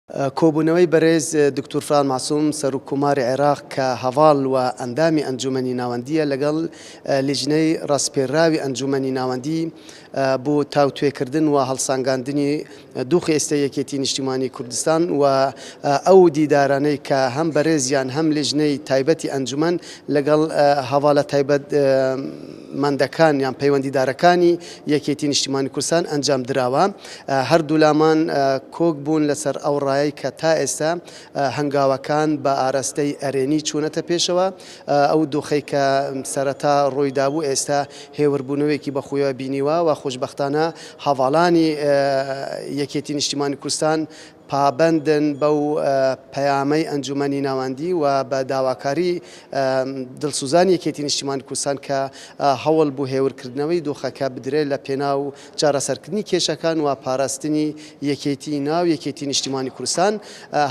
کۆبوونەوەی بەڕێز دکتۆر فران معسووم سەرۆککۆماری عێراق کە هەڤاڵ و ئەندامی ئەنجومەنی ناوەندیە لەگەڵ لیژنەی ڕاستپێراوی ئەنجومەنی ناوەندی بۆ تاوتوێکردن و هەڵسانگاندنی دووخی ئێستا یەکێتی نیشتیمانی کوردستان و ئەو دیدارانەی کە هەم بەڕێزیان هەم لیژنەی تایبەتی ئەنجومەن لەگەڵ هەڤاڵە تایبەت مندەکان یان پەیوەندیدارەکانی یەکێتی نیشتیمانی کوردستان ئەنجام دراوە. هەردوو لامان کۆک بوون لەسەر ئەو ڕایەی کە تا ئێستا هەنگاوەکان بە ئاراستەی ئەرێنی چوونەتە پێشەوە. ئەو دۆخەی کە سەرەتا ڕۆیدا بوو ئێستا هێوربوونەوەیەکی بەخۆیەوە بینیوە و خۆشبەختانە هەڤاڵانی یەکێتی نیشتیمانی کوردستان پابەندن بەو پەیامەی ئەنجومەنی ناوەندی و بە داواکاری دڵسوزانی یەکێتی نیشتیمانی کوردستان کە هەوڵ بوو هێورکردنەوەی دۆخەکە بدرێت لە پێناو چارەسەرکردنی کێشەکان و پاراستنی یەکێتی ناو یەکێتی نیشتیمانی کوردستان.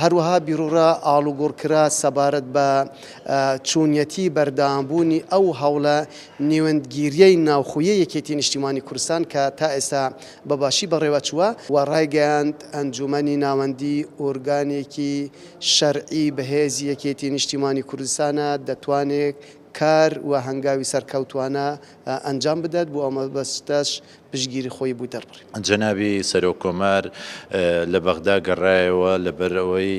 هەروەها بیرۆڕە ئاڵوگۆڕکرا سەبارەت بە چوونەتی بەردەوامبوونی ئەو هەوڵە نێوەندگیریەی ناوخۆیی یەکێتی نیشتیمانی کوردستان کە تا ئێستا بەباشی بەڕێوە چووە و ڕایگەیاند ئەنجومەنی ناوەندی ئۆرگانێکی شەرعی بەهێزی یەکێتی نیشتیمانی کوردستانە دەتوانێت کار و هەنگاوی سەرکەوتوانە ئەنجام بدات بۆ ئەمە بەستەش پشگیری خۆی بوو دەربڕی. جەنابی سەرۆککۆمار لە بەغدا گەڕایەوە لەبەرەوەی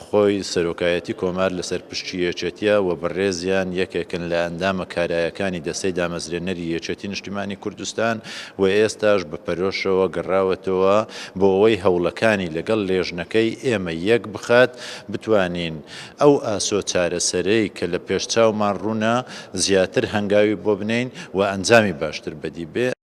خۆی سەرۆکایەتی کۆمار لەسەر پشتی یەکێتیە و بەڕێزیان یەکێکن لە ئەندامە کارایەکانی دەستەی دامەزرێنەری یەکێتی نیشتیمانی کوردستان و ئێستاش بە پەرۆشەوە گەڕاوەتەوە بۆ ئەوەی هەوڵەکانی لەگەڵ لێژنەکەی ئێمە یەک بخات بتوانین ئەو ئاسۆ چارەسەرەی کە لە پێشچاومان ڕوونە زیاتر هەنگاوی بۆ بنین و ئەنجامی باشتر بەدی بێ.